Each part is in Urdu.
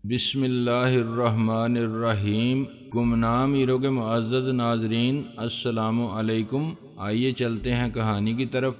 بسم اللہ الرحمن الرحیم۔ گمنام ایرو کے معزز ناظرین، السلام علیکم۔ آئیے چلتے ہیں کہانی کی طرف۔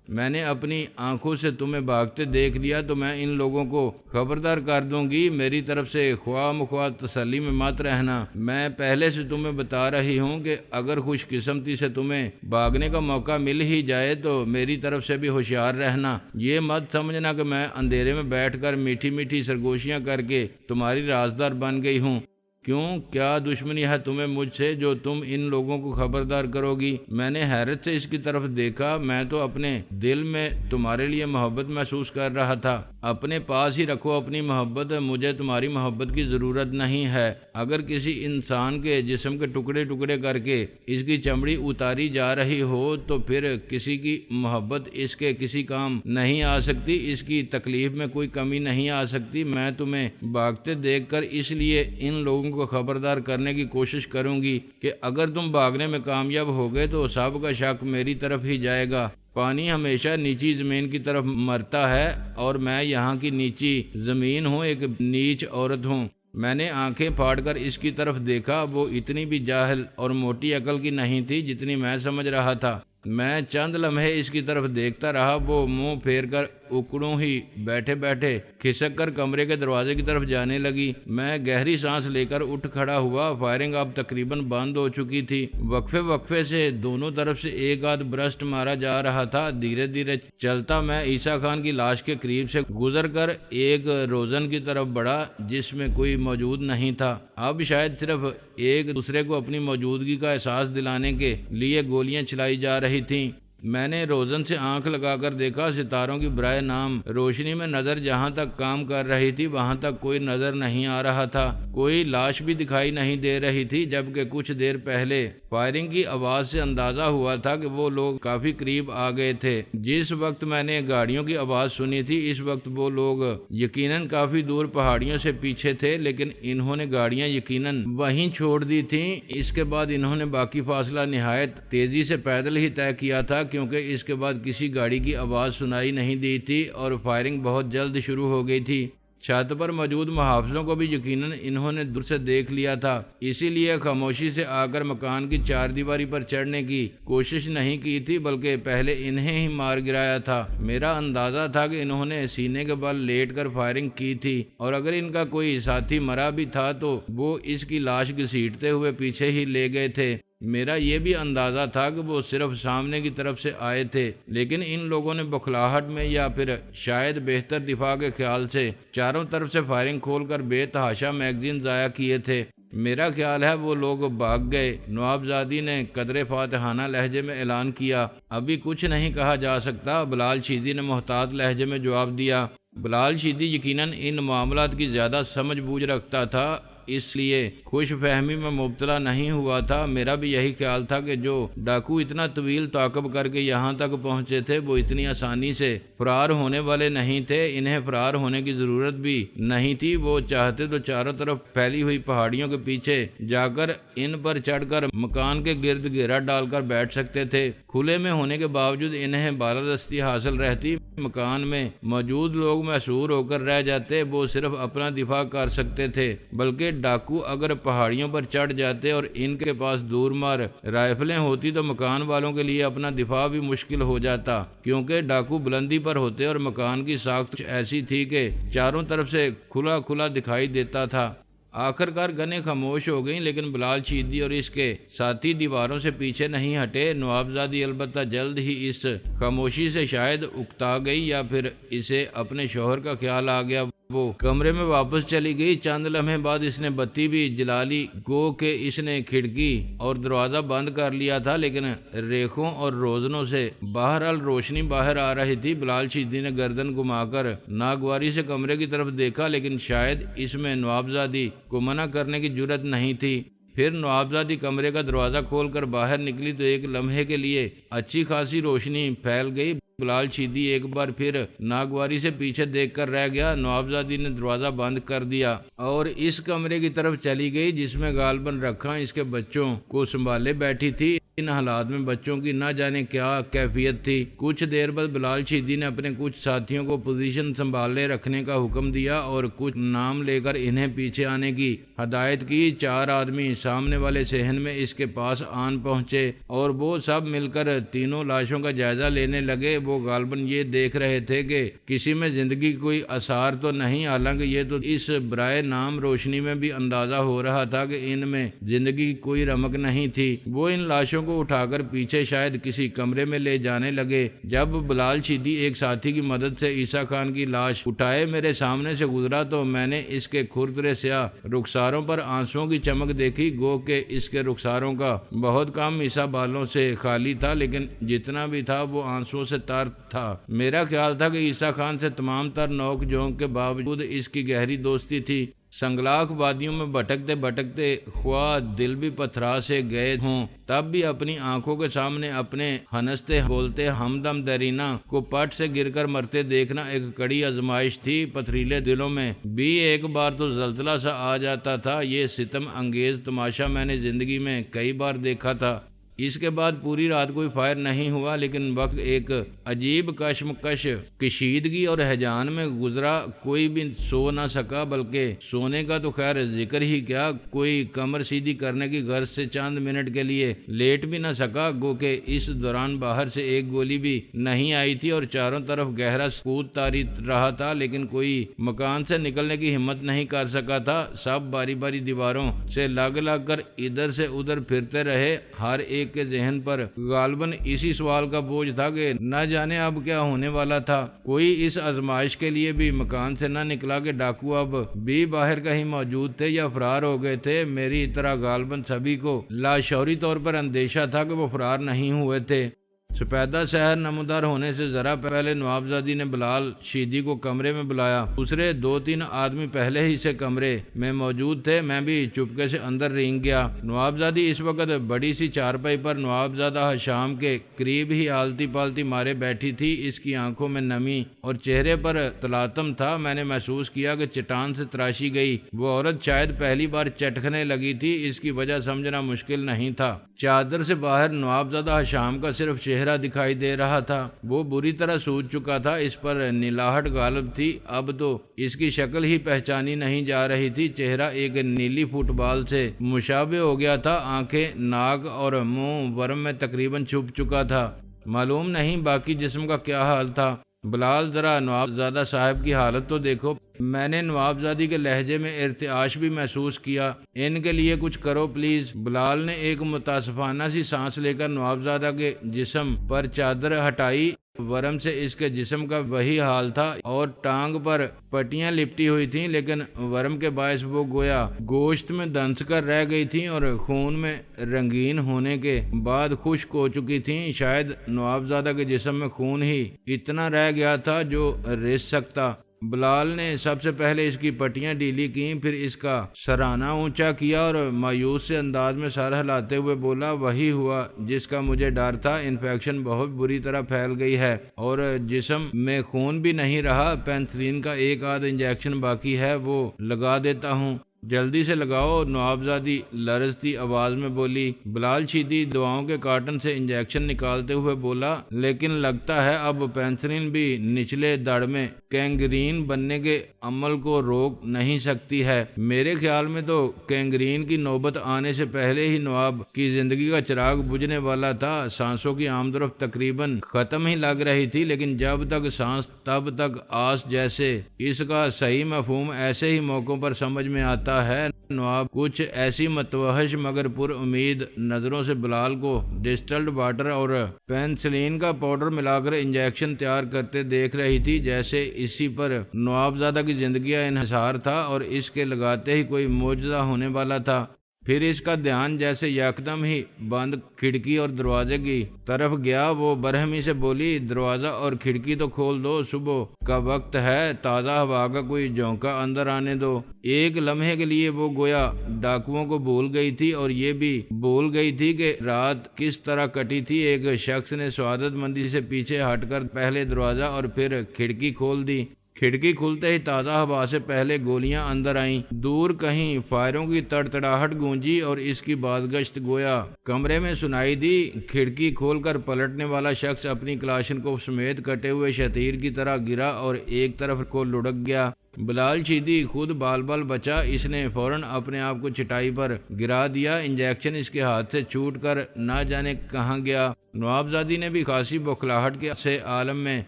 میں نے اپنی آنکھوں سے تمہیں بھاگتے دیکھ لیا تو میں ان لوگوں کو خبردار کر دوں گی، میری طرف سے خواہ مخواہ تسلی میں مت رہنا۔ میں پہلے سے تمہیں بتا رہی ہوں کہ اگر خوش قسمتی سے تمہیں بھاگنے کا موقع مل ہی جائے تو میری طرف سے بھی ہوشیار رہنا۔ یہ مت سمجھنا کہ میں اندھیرے میں بیٹھ کر میٹھی میٹھی سرگوشیاں کر کے تمہاری رازدار بن گئی ہوں۔ کیوں، کیا دشمنی ہے تمہیں مجھ سے جو تم ان لوگوں کو خبردار کرو گی؟ میں نے حیرت سے اس کی طرف دیکھا۔ میں تو اپنے دل میں تمہارے لیے محبت محسوس کر رہا تھا۔ اپنے پاس ہی رکھو اپنی محبت، مجھے تمہاری محبت کی ضرورت نہیں ہے۔ اگر کسی انسان کے جسم کے ٹکڑے ٹکڑے کر کے اس کی چمڑی اتاری جا رہی ہو تو پھر کسی کی محبت اس کے کسی کام نہیں آ سکتی، اس کی تکلیف میں کوئی کمی نہیں آ سکتی۔ میں تمہیں بھاگتے دیکھ کر اس لیے ان لوگوں کو خبردار کرنے کی کوشش کروں گی کہ اگر تم بھاگنے میں کامیاب ہو گئے تو سب کا شک میری طرف ہی جائے گا۔ پانی ہمیشہ نیچی زمین کی طرف مرتا ہے اور میں یہاں کی نیچی زمین ہوں، ایک نیچ عورت ہوں۔ میں نے آنکھیں پھاڑ کر اس کی طرف دیکھا۔ وہ اتنی بھی جاہل اور موٹی عقل کی نہیں تھی جتنی میں سمجھ رہا تھا۔ میں چند لمحے اس کی طرف دیکھتا رہا۔ وہ منہ پھیر کر اکڑوں ہی بیٹھے بیٹھے کھسک کر کمرے کے دروازے کی طرف جانے لگی۔ میں گہری سانس لے کر اٹھ کھڑا ہوا۔ فائرنگ اب تقریباً بند ہو چکی تھی۔ وقفے وقفے سے دونوں طرف سے ایک آدھ برسٹ مارا جا رہا تھا۔ دھیرے دھیرے چلتا میں عیسیٰ خان کی لاش کے قریب سے گزر کر ایک روزن کی طرف بڑھا جس میں کوئی موجود نہیں تھا۔ اب شاید صرف ایک دوسرے کو اپنی موجودگی کا احساس دلانے کے لیے گولیاں چلائی جا رہی تھیں۔ میں نے روزن سے آنکھ لگا کر دیکھا۔ ستاروں کی برائے نام روشنی میں نظر جہاں تک کام کر رہی تھی وہاں تک کوئی نظر نہیں آ رہا تھا۔ کوئی لاش بھی دکھائی نہیں دے رہی تھی، جبکہ کچھ دیر پہلے فائرنگ کی آواز سے اندازہ ہوا تھا کہ وہ لوگ کافی قریب آ گئے تھے۔ جس وقت میں نے گاڑیوں کی آواز سنی تھی اس وقت وہ لوگ یقیناً کافی دور پہاڑیوں سے پیچھے تھے، لیکن انہوں نے گاڑیاں یقیناً وہیں چھوڑ دی تھیں۔ اس کے بعد انہوں نے باقی فاصلہ نہایت تیزی سے پیدل ہی طے کیا تھا، کیونکہ اس کے بعد کسی گاڑی کی آواز سنائی نہیں دی تھی اور فائرنگ بہت جلد شروع ہو گئی تھی۔ چھت پر موجود محافظوں کو بھی یقیناً انہوں نے دور سے دیکھ لیا تھا، اسی لیے خاموشی سے آ کر مکان کی چار دیواری پر چڑھنے کی کوشش نہیں کی تھی، بلکہ پہلے انہیں ہی مار گرایا تھا۔ میرا اندازہ تھا کہ انہوں نے سینے کے بل لیٹ کر فائرنگ کی تھی، اور اگر ان کا کوئی ساتھی مرا بھی تھا تو وہ اس کی لاش گھسیٹتے ہوئے پیچھے ہی لے گئے تھے۔ میرا یہ بھی اندازہ تھا کہ وہ صرف سامنے کی طرف سے آئے تھے، لیکن ان لوگوں نے بخلاہٹ میں یا پھر شاید بہتر دفاع کے خیال سے چاروں طرف سے فائرنگ کھول کر بے تحاشا میگزین ضائع کیے تھے۔ میرا خیال ہے وہ لوگ بھاگ گئے۔ نوابزادی نے قدرے فاتحانہ لہجے میں اعلان کیا۔ ابھی کچھ نہیں کہا جا سکتا، بلال شیدی نے محتاط لہجے میں جواب دیا۔ بلال شیدی یقیناً ان معاملات کی زیادہ سمجھ بوجھ رکھتا تھا، اس لیے خوش فہمی میں مبتلا نہیں ہوا تھا۔ میرا بھی یہی خیال تھا کہ جو ڈاکو اتنا طویل تعاقب کر کے یہاں تک پہنچے تھے وہ اتنی آسانی سے فرار ہونے والے نہیں تھے۔ انہیں فرار ہونے کی ضرورت بھی نہیں تھی۔ وہ چاہتے تو چاروں طرف پھیلی ہوئی پہاڑیوں کے پیچھے جا کر ان پر چڑھ کر مکان کے گرد گھیرا ڈال کر بیٹھ سکتے تھے۔ کھلے میں ہونے کے باوجود انہیں بالادستی حاصل رہتی۔ مکان میں موجود لوگ محصور ہو کر رہ جاتے، وہ صرف اپنا دفاع کر سکتے تھے، بلکہ ڈاکو اگر پہاڑیوں پر چڑھ جاتے اور ان کے پاس دور مار رائفلیں ہوتی تو مکان والوں کے لیے اپنا دفاع بھی مشکل ہو جاتا، کیونکہ ڈاکو بلندی پر ہوتے اور مکان کی ساخت ایسی تھی کہ چاروں طرف سے کھلا کھلا دکھائی دیتا تھا۔ آخر کار گنیں خاموش ہو گئیں، لیکن بلال شیدی اور اس کے ساتھی دیواروں سے پیچھے نہیں ہٹے۔ نوابزادی البتہ جلد ہی اس خاموشی سے شاید اکتا گئی یا پھر اسے اپنے شوہر کا خیال آ گیا۔ وہ کمرے میں واپس چلی گئی۔ چند لمحے بعد اس نے بتی بھی جلا لی، گو کہ اس نے کھڑکی اور دروازہ بند کر لیا تھا، لیکن ریخوں اور روزنوں سے بہرحال روشنی باہر آ رہی تھی۔ بلال شیدی نے گردن گھما کر ناگواری سے کمرے کی طرف دیکھا، لیکن شاید اس میں نوابزادی کو منع کرنے کی جرت نہیں تھی۔ پھر نوابزادی کمرے کا دروازہ کھول کر باہر نکلی تو ایک لمحے کے لیے اچھی خاصی روشنی پھیل گئی۔ بلال شیدی ایک بار پھر ناگواری سے پیچھے دیکھ کر رہ گیا۔ نوابزادی نے دروازہ بند کر دیا اور اس کمرے کی طرف چلی گئی جس میں غالباً رکھا اس کے بچوں کو سنبھالے بیٹھی تھی۔ ان حالات میں بچوں کی نہ جانے کیا کیفیت تھی۔ کچھ دیر بعد بلال شیدی نے اپنے کچھ ساتھیوں کو پوزیشن سنبھالے رکھنے کا حکم دیا اور کچھ نام لے کر انہیں پیچھے آنے کی ہدایت کی۔ 4 آدمی سامنے والے صحن میں اس کے پاس آن پہنچے اور وہ سب مل کر تینوں لاشوں کا جائزہ لینے لگے۔ وہ غالباً یہ دیکھ رہے تھے کہ کسی میں زندگی کوئی آثار تو نہیں، حالانکہ یہ تو اس برائے نام روشنی میں بھی اندازہ ہو رہا تھا کہ ان میں زندگی کوئی رمق نہیں تھی۔ وہ ان لاشوں کو اٹھا کر پیچھے شاید کسی کمرے میں لے جانے لگے۔ جب بلال شیدی ایک ساتھی کی مدد سے عیسیٰ خان کی لاش اٹھائے میرے سامنے سے گزرا تو میں نے اس کے کھردرے سیاہ رخساروں پر آنسوؤں کی چمک دیکھی، گو کہ اس کے رخساروں کا بہت کم حصہ بالوں سے خالی تھا، لیکن جتنا بھی تھا وہ آنسوؤں سے تر تھا۔ میرا خیال تھا کہ عیسیٰ خان سے تمام تر نوک جھونک کے باوجود اس کی گہری دوستی تھی۔ سنگلاخ وادیوں میں بھٹکتے بھٹکتے خواہ دل بھی پتھرا سے گئے ہوں، تب بھی اپنی آنکھوں کے سامنے اپنے ہنستے بولتے ہمدم دیرینہ کو پٹ سے گر کر مرتے دیکھنا ایک کڑی آزمائش تھی۔ پتھریلے دلوں میں بھی ایک بار تو زلزلہ سا آ جاتا تھا۔ یہ ستم انگیز تماشا میں نے زندگی میں کئی بار دیکھا تھا۔ اس کے بعد پوری رات کوئی فائر نہیں ہوا، لیکن وقت ایک عجیب کشمکش کشیدگی اور ہیجان میں گزرا۔ کوئی بھی سو نہ سکا، بلکہ سونے کا تو خیر ذکر ہی کیا، کوئی کمر سیدھی کرنے کی غرض سے چند منٹ کے لیے لیٹ بھی نہ سکا، گو کہ اس دوران باہر سے ایک گولی بھی نہیں آئی تھی اور چاروں طرف گہرا سکوت طاری رہا تھا، لیکن کوئی مکان سے نکلنے کی ہمت نہیں کر سکا تھا۔ سب باری باری دیواروں سے لگ کر ادھر سے ادھر پھرتے رہے۔ ہر ایک کے ذہن پر غالباً اسی سوال کا بوجھ تھا کہ نہ جانے اب کیا ہونے والا تھا۔ کوئی اس آزمائش کے لیے بھی مکان سے نہ نکلا کہ ڈاکو اب بھی باہر کہیں موجود تھے یا فرار ہو گئے تھے۔ میری طرح غالباً سبھی کو لاشعوری طور پر اندیشہ تھا کہ وہ فرار نہیں ہوئے تھے۔ سپیدہ شہر نمودار ہونے سے ذرا پہلے نوابزادی نے بلال شیدی کو کمرے میں بلایا۔ دوسرے 2-3 آدمی پہلے ہی سے کمرے میں موجود تھے۔ میں بھی چپکے سے اندر رینگ گیا۔ نوابزادی اس وقت بڑی سی چارپائی پر نوابزادہ حشام کے قریب ہی آلتی پالتی مارے بیٹھی تھی۔ اس کی آنکھوں میں نمی اور چہرے پر تلاطم تھا۔ میں نے محسوس کیا کہ چٹان سے تراشی گئی وہ عورت شاید پہلی بار چٹکنے لگی تھی۔ اس کی وجہ سمجھنا مشکل نہیں تھا۔ چادر سے باہر نوابزادہ حشام کا صرف چہرہ دکھائی دے رہا تھا۔ وہ بری طرح سوج چکا تھا، اس پر نیلاہٹ غالب تھی۔ اب تو اس کی شکل ہی پہچانی نہیں جا رہی تھی۔ چہرہ ایک نیلی فٹ بال سے مشابہ ہو گیا تھا۔ آنکھیں، ناک اور منہ ورم میں تقریباً چھپ چکا تھا۔ معلوم نہیں باقی جسم کا کیا حال تھا۔ بلال ذرا نوابزادہ صاحب کی حالت تو دیکھو۔ میں نے نوابزادی کے لہجے میں ارتعاش بھی محسوس کیا۔ ان کے لیے کچھ کرو پلیز۔ بلال نے ایک متاسفانہ سی سانس لے کر نوابزادہ کے جسم پر چادر ہٹائی۔ ورم سے اس کے جسم کا وہی حال تھا اور ٹانگ پر پٹیاں لپٹی ہوئی تھیں، لیکن ورم کے باعث وہ گویا گوشت میں دنس کر رہ گئی تھیں اور خون میں رنگین ہونے کے بعد خشک ہو چکی تھیں۔ شاید نوابزادہ کے جسم میں خون ہی اتنا رہ گیا تھا جو رس سکتا۔ بلال نے سب سے پہلے اس کی پٹیاں ڈھیلی کیں، پھر اس کا سرانہ اونچا کیا اور مایوس سے انداز میں سر ہلاتے ہوئے بولا، وہی ہوا جس کا مجھے ڈر تھا۔ انفیکشن بہت بری طرح پھیل گئی ہے اور جسم میں خون بھی نہیں رہا۔ پینسلین کا ایک آدھ انجیکشن باقی ہے، وہ لگا دیتا ہوں۔ جلدی سے لگاؤ، نوابزادی لرزتی آواز میں بولی۔ بلال شیدی دواؤں کے کارٹن سے انجیکشن نکالتے ہوئے بولا، لیکن لگتا ہے اب پینسلین بھی نچلے دڑ میں کینگرین بننے کے عمل کو روک نہیں سکتی ہے۔ میرے خیال میں تو کینگرین کی نوبت آنے سے پہلے ہی نواب کی زندگی کا چراغ بجھنے والا تھا۔ سانسوں کی آمد و رفت تقریباً ختم ہی لگ رہی تھی، لیکن جب تک سانس تب تک آس جیسے۔ اس کا صحیح مفہوم ایسے ہی موقعوں پر سمجھ میں آتا ہے۔ نواب کچھ ایسی متوحش مگر پر امید نظروں سے بلال کو ڈسٹلڈ واٹر اور پینسلین کا پاؤڈر ملا کر انجیکشن تیار کرتے دیکھ رہی تھی، جیسے اسی پر نوابزادہ کی زندگی کا انحصار تھا اور اس کے لگاتے ہی کوئی معجزہ ہونے والا تھا۔ پھر اس کا دھیان جیسے یکدم ہی بند کھڑکی اور دروازے کی طرف گیا۔ وہ برہمی سے بولی، دروازہ اور کھڑکی تو کھول دو، صبح کا وقت ہے، تازہ ہوا کا کوئی جھونکا اندر آنے دو۔ ایک لمحے کے لیے وہ گویا ڈاکوؤں کو بھول گئی تھی اور یہ بھی بھول گئی تھی کہ رات کس طرح کٹی تھی۔ ایک شخص نے سعادت مندی سے پیچھے ہٹ کر پہلے دروازہ اور پھر کھڑکی کھول دی۔ کھڑکی کھلتے ہی تازہ ہوا سے پہلے گولیاں اندر آئیں، دور کہیں فائروں کی تڑتڑاہٹ گونجی اور اس کی بازگشت گویا کمرے میں سنائی دی۔ کھڑکی کھول کر پلٹنے والا شخص اپنی کلاشنکوف سمیت کٹے ہوئے شتیر کی طرح گرا اور ایک طرف کو لڑک گیا۔ بلال چیدی خود بال بال بچا، اس نے فوراً اپنے آپ کو چٹائی پر گرا دیا۔ انجیکشن اس کے ہاتھ سے چھوٹ کر نہ جانے کہاں گیا۔ نوابزادی نے بھی خاصی بوکھلاہٹ کے سے عالم میں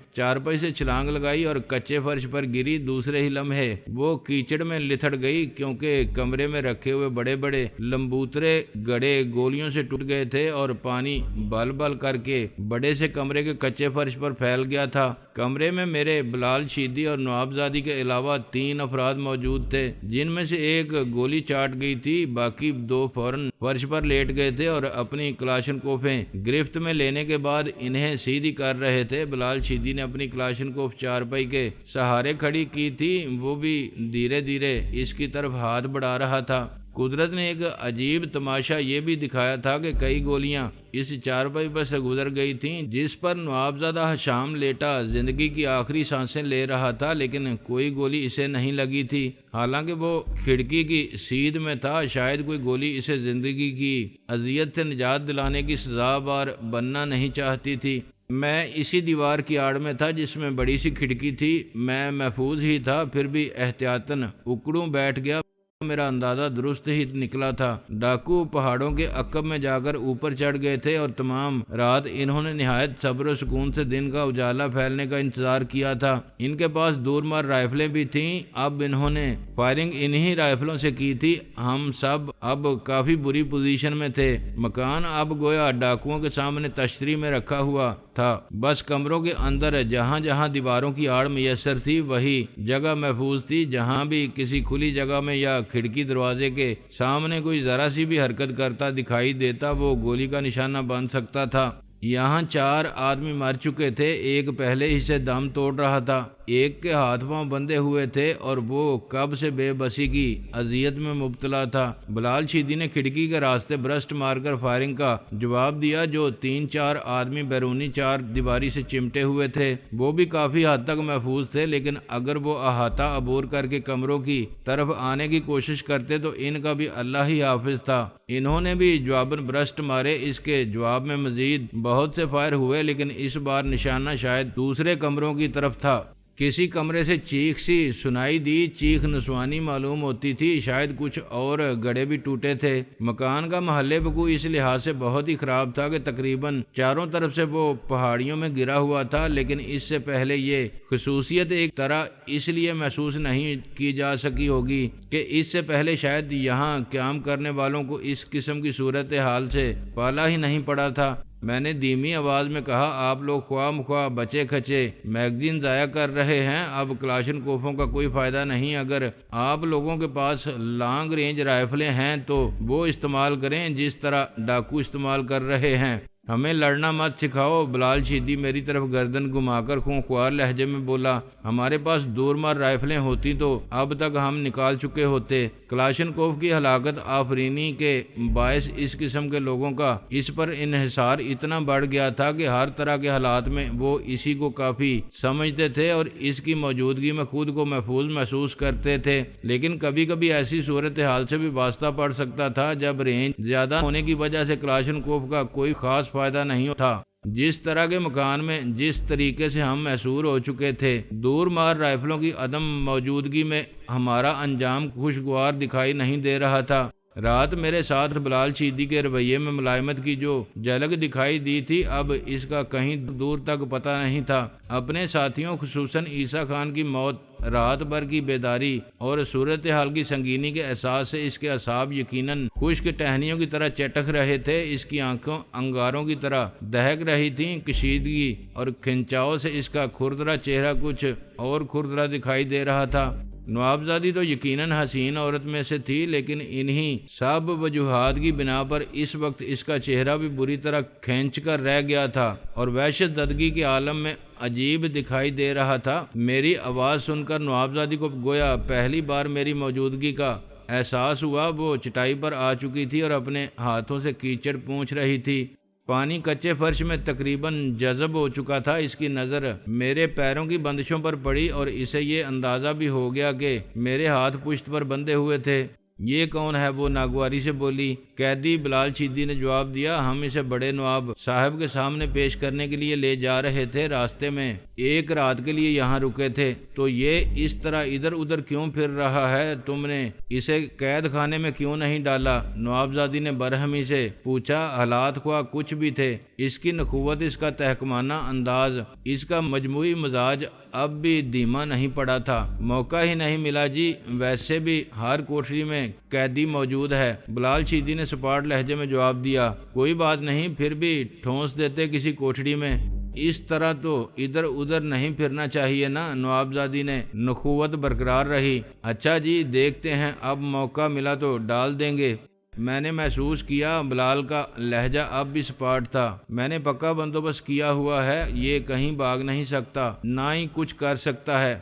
چارپائی سے چھلانگ لگائی اور کچے فرش پر گری۔ دوسرے ہی لمحے وہ کیچڑ میں لتھڑ گئی، کیونکہ کمرے میں رکھے ہوئے بڑے بڑے لمبوترے گڑے گولیوں سے ٹوٹ گئے تھے اور پانی بل بل کر کے بڑے سے کمرے کے کچے فرش پر پھیل گیا تھا۔ کمرے میں میرے بلال شیدی اور نوابزادی کے علاوہ 3 افراد موجود تھے، جن میں سے ایک گولی چاٹ گئی تھی، باقی 2 فوراً فرش پر لیٹ گئے تھے اور اپنی کلاشنکوفیں گرفت میں لینے کے بعد انہیں سیدھی کر رہے تھے۔ بلال شیدی نے اپنی کلاشنکوف چارپائی کے سہارے کھڑی کی تھی، وہ بھی دھیرے دھیرے اس کی طرف ہاتھ بڑھا رہا تھا۔ قدرت نے ایک عجیب تماشا یہ بھی دکھایا تھا کہ کئی گولیاں اس چارپائی پر سے گزر گئی تھیں جس پر نوابزادہ حشام لیٹا زندگی کی آخری سانسیں لے رہا تھا، لیکن کوئی گولی اسے نہیں لگی تھی۔ حالانکہ وہ کھڑکی کی سیدھ میں تھا، شاید کوئی گولی اسے زندگی کی اذیت سے نجات دلانے کی سزاوار بننا نہیں چاہتی تھی۔ میں اسی دیوار کی آڑ میں تھا جس میں بڑی سی کھڑکی تھی۔ میں محفوظ ہی تھا، پھر بھی احتیاطاً اکڑوں بیٹھ گیا۔ میرا اندازہ درست ہی نکلا تھا۔ ڈاکو پہاڑوں کے عقب میں جا کر اوپر چڑھ گئے تھے اور تمام رات انہوں نے نہایت صبر و سکون سے دن کا اجالا پھیلنے کا انتظار کیا تھا۔ ان کے پاس دور مار رائفلیں بھی تھیں، اب انہوں نے فائرنگ انہی رائفلوں سے کی تھی۔ ہم سب اب کافی بری پوزیشن میں تھے۔ مکان اب گویا ڈاکوؤں کے سامنے تشتری میں رکھا ہوا تھا، بس کمروں کے اندر جہاں جہاں دیواروں کی آڑ میسر تھی وہی جگہ محفوظ تھی۔ جہاں بھی کسی کھلی جگہ میں یا کھڑکی دروازے کے سامنے کوئی ذرا سی بھی حرکت کرتا دکھائی دیتا وہ گولی کا نشانہ بن سکتا تھا۔ یہاں 4 آدمی مر چکے تھے، ایک پہلے ہی سے دم توڑ رہا تھا، ایک کے ہاتھ پاؤں بندھے ہوئے تھے اور وہ کب سے بے بسی کی اذیت میں مبتلا تھا۔ بلال شیدی نے کھڑکی کے راستے برسٹ مار کر فائرنگ کا جواب دیا۔ جو 3-4 آدمی بیرونی 4 دیواری سے چمٹے ہوئے تھے وہ بھی کافی حد تک محفوظ تھے، لیکن اگر وہ احاطہ عبور کر کے کمروں کی طرف آنے کی کوشش کرتے تو ان کا بھی اللہ ہی حافظ تھا۔ انہوں نے بھی جواباً برسٹ مارے، اس کے جواب میں مزید بہت سے فائر ہوئے، لیکن اس بار نشانہ شاید دوسرے کمروں کی طرف تھا۔ کسی کمرے سے چیخ سی سنائی دی، چیخ نسوانی معلوم ہوتی تھی، شاید کچھ اور گڑے بھی ٹوٹے تھے۔ مکان کا محل وقوع اس لحاظ سے بہت ہی خراب تھا کہ تقریباً چاروں طرف سے وہ پہاڑیوں میں گرا ہوا تھا، لیکن اس سے پہلے یہ خصوصیت ایک طرح اس لیے محسوس نہیں کی جا سکی ہوگی کہ اس سے پہلے شاید یہاں قیام کرنے والوں کو اس قسم کی صورتحال سے پالا ہی نہیں پڑا تھا۔ میں نے دھیمی آواز میں کہا، آپ لوگ خواہ مخواہ بچے کھچے میگزین ضائع کر رہے ہیں، اب کلاشنکوفوں کا کوئی فائدہ نہیں۔ اگر آپ لوگوں کے پاس لانگ رینج رائفلیں ہیں تو وہ استعمال کریں جس طرح ڈاکو استعمال کر رہے ہیں۔ ہمیں لڑنا مت سکھاؤ۔ بلال شیدی میری طرف گردن گھما کر خونخوار لہجے میں بولا، ہمارے پاس دور مار رائفلیں ہوتی تو اب تک ہم نکال چکے ہوتے۔ کلاشنکوف کی ہلاکت آفرینی کے باعث اس قسم کے لوگوں کا اس پر انحصار اتنا بڑھ گیا تھا کہ ہر طرح کے حالات میں وہ اسی کو کافی سمجھتے تھے اور اس کی موجودگی میں خود کو محفوظ محسوس کرتے تھے۔ لیکن کبھی کبھی ایسی صورتحال سے بھی واسطہ پڑ سکتا تھا جب رینج زیادہ ہونے کی وجہ سے کلاشنکوف کا کوئی خاص فائدہ نہیں تھا۔ جس طرح کے مکان میں جس طریقے سے ہم محصور ہو چکے تھے، دور مار رائفلوں کی عدم موجودگی میں ہمارا انجام خوشگوار دکھائی نہیں دے رہا تھا۔ رات میرے ساتھ بلال شیدی کے رویے میں ملائمت کی جو جھلک دکھائی دی تھی، اب اس کا کہیں دور تک پتہ نہیں تھا۔ اپنے ساتھیوں خصوصاً عیسیٰ خان کی موت، رات بھر کی بیداری اور صورتحال کی سنگینی کے احساس سے اس کے اعصاب یقیناً خشک ٹہنیوں کی طرح چٹک رہے تھے، اس کی آنکھوں انگاروں کی طرح دہک رہی تھیں۔ کشیدگی اور کھنچاؤ سے اس کا کھردرا چہرہ کچھ اور کھردرا دکھائی دے رہا تھا۔ نوابزادی تو یقیناً حسین عورت میں سے تھی، لیکن انہی سب وجوہات کی بنا پر اس وقت اس کا چہرہ بھی بری طرح کھینچ کر رہ گیا تھا اور وحشت زدگی کے عالم میں عجیب دکھائی دے رہا تھا۔ میری آواز سن کر نوابزادی کو گویا پہلی بار میری موجودگی کا احساس ہوا۔ وہ چٹائی پر آ چکی تھی اور اپنے ہاتھوں سے کیچڑ پونچھ رہی تھی۔ پانی کچے فرش میں تقریباً جذب ہو چکا تھا۔ اس کی نظر میرے پیروں کی بندشوں پر پڑی اور اسے یہ اندازہ بھی ہو گیا کہ میرے ہاتھ پشت پر بندھے ہوئے تھے۔ یہ کون ہے؟ وہ ناگواری سے بولی۔ قیدی بلال چیدی نے جواب دیا، ہم اسے بڑے نواب صاحب کے سامنے پیش کرنے کے لیے لے جا رہے تھے، راستے میں ایک رات کے لیے یہاں رکے تھے، تو یہ اس طرح ادھر ادھر کیوں پھر رہا ہے؟ تم نے اسے قید خانے میں کیوں نہیں ڈالا؟ نوابزادی نے برہمی سے پوچھا۔ حالات خواہ کچھ بھی تھے، اس کی نخوت، اس کا تحکمانہ انداز، اس کا مجموعی مزاج اب بھی دھیما نہیں پڑا تھا۔ موقع ہی نہیں ملا جی، ویسے بھی ہر کوٹری میں قیدی موجود ہے، بلال چیدی نے سپاٹ لہجے میں جواب دیا۔ کوئی بات نہیں، پھر بھی ٹھونس دیتے کسی کوٹڑی میں، اس طرح تو ادھر ادھر نہیں پھرنا چاہیے نا۔ نوابزادی نے نخوت برقرار رہی۔ اچھا جی، دیکھتے ہیں، اب موقع ملا تو ڈال دیں گے۔ میں نے محسوس کیا بلال کا لہجہ اب بھی سپاٹ تھا۔ میں نے پکا بندوبست کیا ہوا ہے، یہ کہیں بھاگ نہیں سکتا، نہ ہی کچھ کر سکتا ہے۔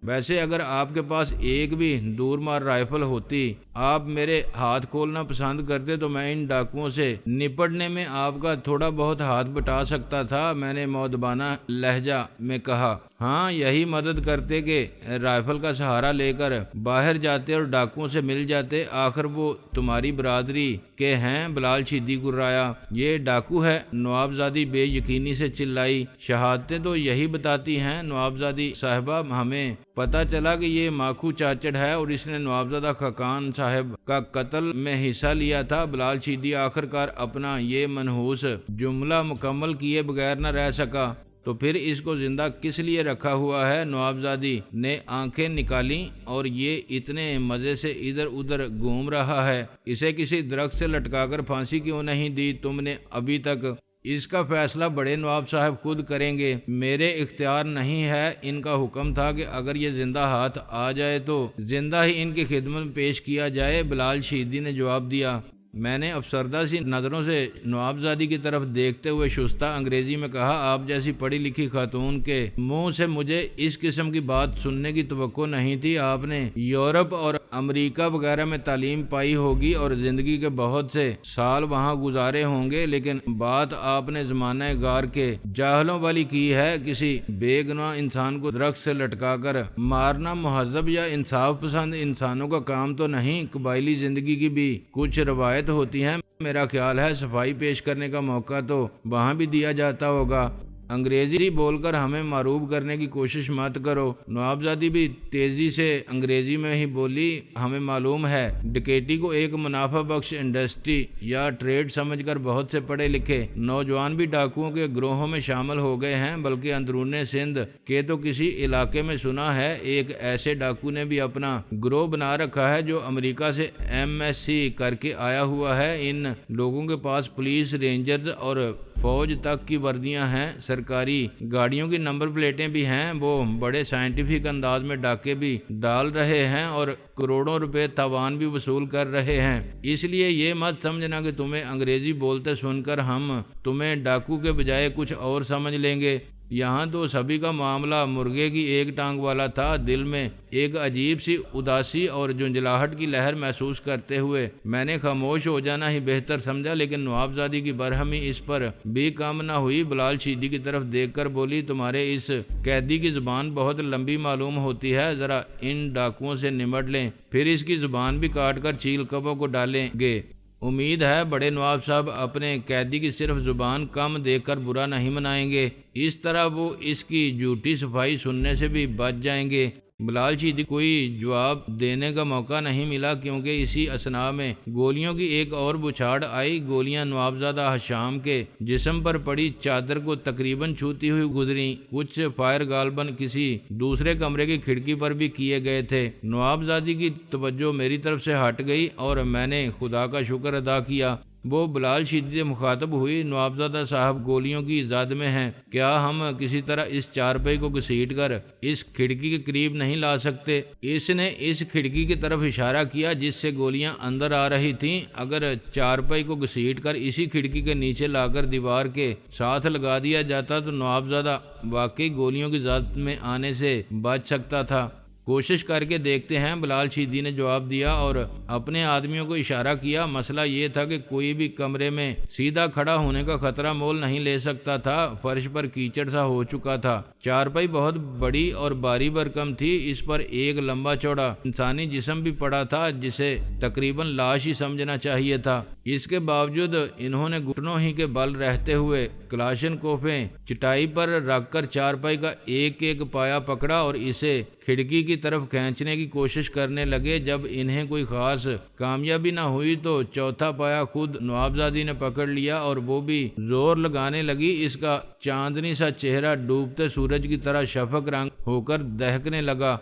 ویسے اگر آپ کے پاس ایک بھی دور مار رائفل ہوتی، آپ میرے ہاتھ کھولنا پسند کرتے تو میں ان ڈاکوؤں سے نپٹنے میں آپ کا تھوڑا بہت ہاتھ بٹا سکتا تھا، میں نے مؤدبانہ لہجہ میں کہا۔ ہاں، یہی مدد کرتے کہ رائفل کا سہارا لے کر باہر جاتے اور ڈاکوؤں سے مل جاتے، آخر وہ تمہاری برادری کے ہیں۔ بلال چیدی گرایا۔ یہ ڈاکو ہے؟ نوابزادی بے یقینی سے چلائی۔ شہادتیں تو یہی بتاتی ہیں نوابزادی صاحبہ، ہمیں پتہ چلا کہ یہ ماکھو چاچڑ ہے اور اس نے نوابزادہ خاقان صاحب کا قتل میں حصہ لیا تھا۔ بلال چیدی آخرکار اپنا یہ منحوس جملہ مکمل کیے بغیر نہ رہ سکا۔ تو پھر اس کو زندہ کس لیے رکھا ہوا ہے؟ نوابزادی نے آنکھیں نکالیں۔ اور یہ اتنے مزے سے ادھر ادھر گھوم رہا ہے، اسے کسی درخت سے لٹکا کر پھانسی کیوں نہیں دی تم نے ابھی تک؟ اس کا فیصلہ بڑے نواب صاحب خود کریں گے، میرے اختیار نہیں ہے۔ ان کا حکم تھا کہ اگر یہ زندہ ہاتھ آ جائے تو زندہ ہی ان کی خدمت میں پیش کیا جائے۔ بلال چیدی نے جواب دیا۔ میں نے افسردہ سی نظروں سے نوابزادی کی طرف دیکھتے ہوئے شستہ انگریزی میں کہا، آپ جیسی پڑھی لکھی خاتون کے منہ سے مجھے اس قسم کی بات سننے کی توقع نہیں تھی۔ آپ نے یورپ اور امریکہ وغیرہ میں تعلیم پائی ہوگی اور زندگی کے بہت سے سال وہاں گزارے ہوں گے، لیکن بات آپ نے زمانہ غار کے جاہلوں والی کی ہے۔ کسی بے گناہ انسان کو درخت سے لٹکا کر مارنا مہذب یا انصاف پسند انسانوں کا کام تو نہیں۔ قبائلی زندگی کی بھی کچھ روایت ہوتی ہیں، میرا خیال ہے صفائی پیش کرنے کا موقع تو وہاں بھی دیا جاتا ہوگا۔ انگریزی بول کر ہمیں معروب کرنے کی کوشش مت کرو۔ نوابزادی بھی تیزی سے انگریزی میں ہی بولی، ہمیں معلوم ہے ڈکیٹی کو ایک منافع بخش انڈسٹری یا ٹریڈ سمجھ کر بہت سے پڑھے لکھے نوجوان بھی ڈاکوؤں کے گروہوں میں شامل ہو گئے ہیں، بلکہ اندرون سندھ کے تو کسی علاقے میں سنا ہے ایک ایسے ڈاکو نے بھی اپنا گروہ بنا رکھا ہے جو امریکہ سے MSc کر کے آیا ہوا ہے۔ ان لوگوں کے پاس پولیس، رینجرز اور فوج تک کی وردیاں ہیں، سرکاری گاڑیوں کی نمبر پلیٹیں بھی ہیں۔ وہ بڑے سائنٹیفک انداز میں ڈاکے بھی ڈال رہے ہیں اور کروڑوں روپے تاوان بھی وصول کر رہے ہیں۔ اس لیے یہ مت سمجھنا کہ تمہیں انگریزی بولتے سن کر ہم تمہیں ڈاکو کے بجائے کچھ اور سمجھ لیں گے۔ یہاں تو سبھی کا معاملہ مرغے کی ایک ٹانگ والا تھا۔ دل میں ایک عجیب سی اداسی اور جھنجھلاہٹ کی لہر محسوس کرتے ہوئے میں نے خاموش ہو جانا ہی بہتر سمجھا، لیکن نوابزادی کی برہمی اس پر بھی کم نہ ہوئی۔ بلال چیدی کی طرف دیکھ کر بولی، تمہارے اس قیدی کی زبان بہت لمبی معلوم ہوتی ہے، ذرا ان ڈاکوؤں سے نمٹ لیں، پھر اس کی زبان بھی کاٹ کر چیل کبوں کو ڈالیں گے۔ امید ہے بڑے نواب صاحب اپنے قیدی کی صرف زبان کم دیکھ کر برا نہیں منائیں گے، اس طرح وہ اس کی جھوٹی صفائی سننے سے بھی بچ جائیں گے۔ بلال چیدی کوئی جواب دینے کا موقع نہیں ملا، کیونکہ اسی اثناء میں گولیوں کی ایک اور بچھاڑ آئی۔ گولیاں نوابزادہ حشام کے جسم پر پڑی چادر کو تقریباً چھوتی ہوئی گزریں۔ کچھ فائر غالباً کسی دوسرے کمرے کی کھڑکی پر بھی کیے گئے تھے۔ نوابزادی کی توجہ میری طرف سے ہٹ گئی اور میں نے خدا کا شکر ادا کیا۔ وہ بلال چیدی سے مخاطب ہوئی، نوابزادہ صاحب گولیوں کی زد میں ہیں، کیا ہم کسی طرح اس چارپائی کو گھسیٹ کر اس کھڑکی کے قریب نہیں لا سکتے؟ اس نے اس کھڑکی کی طرف اشارہ کیا جس سے گولیاں اندر آ رہی تھیں۔ اگر چارپائی کو گھسیٹ کر اسی کھڑکی کے نیچے لا کر دیوار کے ساتھ لگا دیا جاتا تو نوابزادہ واقعی گولیوں کی زد میں آنے سے بچ سکتا تھا۔ کوشش کر کے دیکھتے ہیں، بلال شیدی نے جواب دیا اور اپنے آدمیوں کو اشارہ کیا۔ مسئلہ یہ تھا کہ کوئی بھی کمرے میں سیدھا کھڑا ہونے کا خطرہ مول نہیں لے سکتا تھا، فرش پر کیچڑ سا ہو چکا تھا۔ چارپائی بہت بڑی اور بھاری بھرکم تھی، اس پر ایک لمبا چوڑا انسانی جسم بھی پڑا تھا جسے تقریباً لاش ہی سمجھنا چاہیے تھا۔ اس کے باوجود انہوں نے گھٹنوں ہی کے بل رہتے ہوئے کلاشن کوفیں چٹائی پر رکھ کر چارپائی کا ایک ایک پایا پکڑا اور اسے کھڑکی کی طرف کھینچنے کی کوشش کرنے لگے۔ جب انہیں کوئی خاص کامیابی نہ ہوئی تو چوتھا پایا خود نوابزادی نے پکڑ لیا اور وہ بھی زور لگانے لگی۔ اس کا چاندنی سا چہرہ ڈوبتے سورج کی طرح شفق رنگ ہو کر دہکنے لگا۔